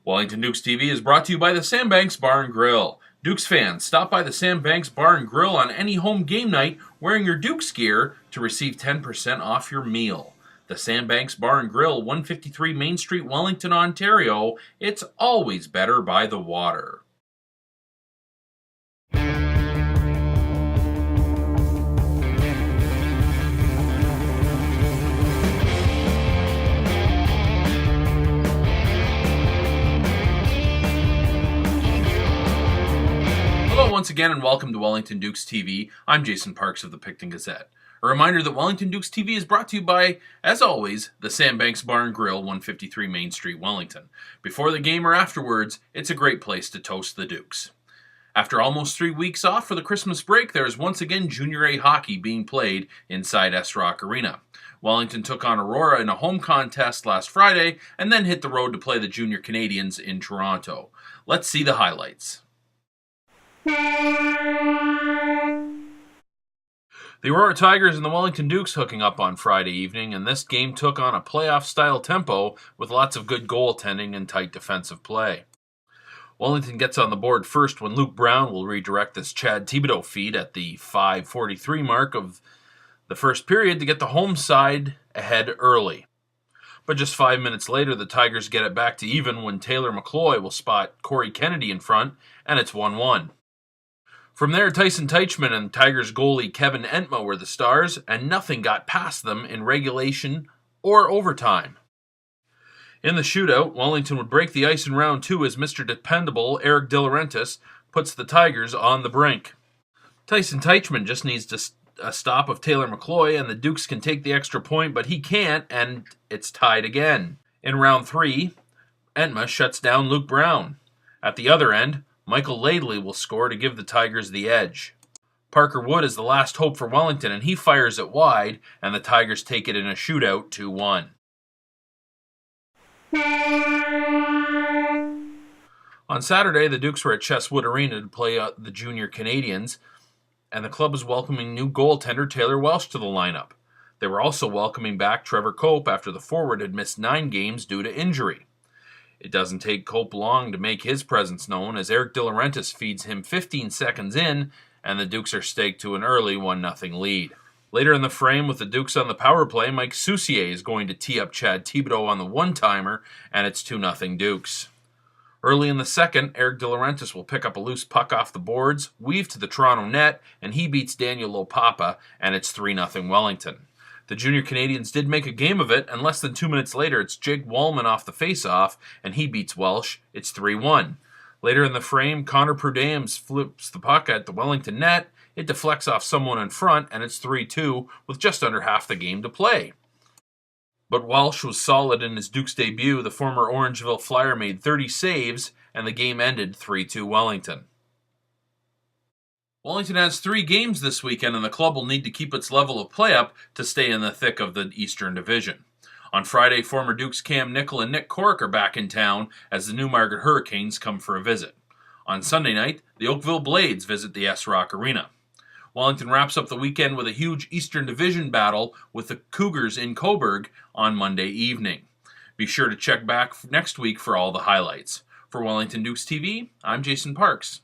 Wellington Dukes TV is brought to you by the Sandbanks Bar and Grill. Dukes fans, stop by the Sandbanks Bar and Grill on any home game night wearing your Dukes gear to receive 10% off your meal. The Sandbanks Bar and Grill, 153 Main Street, Wellington, Ontario. It's always better by the water. Hello once again and welcome to Wellington Dukes TV. I'm Jason Parks of the Picton Gazette. A reminder that Wellington Dukes TV is brought to you by, as always, the Sandbanks Bar and Grill, 153 Main Street, Wellington. Before the game or afterwards, it's a great place to toast the Dukes. After almost 3 weeks off for the Christmas break, there is once again Junior A hockey being played inside S-Rock Arena. Wellington took on Aurora in a home contest last Friday and then hit the road to play the Junior Canadians in Toronto. Let's see the highlights. The Aurora Tigers and the Wellington Dukes hooking up on Friday evening, and this game took on a playoff-style tempo with lots of good goaltending and tight defensive play. Wellington gets on the board first when Luke Brown will redirect this Chad Thibodeau feed at the 5:43 mark of the first period to get the home side ahead early. But just 5 minutes later, the Tigers get it back to even when Taylor McCloy will spot Corey Kennedy in front, and it's 1-1. From there, Tyson Teichman and Tigers goalie Kevin Entma were the stars, and nothing got past them in regulation or overtime. In the shootout, Wellington would break the ice in round 2 as Mr. Dependable Eric De Laurentiis puts the Tigers on the brink. Tyson Teichman just needs a stop of Taylor McCloy, and the Dukes can take the extra point, but he can't, and it's tied again. In round 3, Entma shuts down Luke Brown. At the other end, Michael Laidley will score to give the Tigers the edge. Parker Wood is the last hope for Wellington, and he fires it wide, and the Tigers take it in a shootout 2-1. On Saturday, the Dukes were at Chesswood Arena to play the Junior Canadians, and the club is welcoming new goaltender Taylor Welsh to the lineup. They were also welcoming back Trevor Cope after the forward had missed 9 games due to injury. It doesn't take Cope long to make his presence known as Eric De Laurentiis feeds him 15 seconds in, and the Dukes are staked to an early 1-0 lead. Later in the frame, with the Dukes on the power play, Mike Soucier is going to tee up Chad Thibodeau on the one-timer, and it's 2-0 Dukes. Early in the second, Eric De Laurentiis will pick up a loose puck off the boards, weave to the Toronto net, and he beats Daniel Lopapa, and it's 3-0 Wellington. The Junior Canadians did make a game of it, and less than 2 minutes later, it's Jake Wallman off the face-off, and he beats Welsh. It's 3-1. Later in the frame, Connor Prudhomme flips the puck at the Wellington net. It deflects off someone in front, and it's 3-2 with just under half the game to play. But Welsh was solid in his Dukes debut. The former Orangeville Flyer made 30 saves, and the game ended 3-2 Wellington. Wellington has 3 games this weekend, and the club will need to keep its level of play up to stay in the thick of the Eastern Division. On Friday, former Dukes Cam Nickel and Nick Cork are back in town as the Newmarket Hurricanes come for a visit. On Sunday night, the Oakville Blades visit the S-Rock Arena. Wellington wraps up the weekend with a huge Eastern Division battle with the Cougars in Cobourg on Monday evening. Be sure to check back next week for all the highlights. For Wellington Dukes TV, I'm Jason Parks.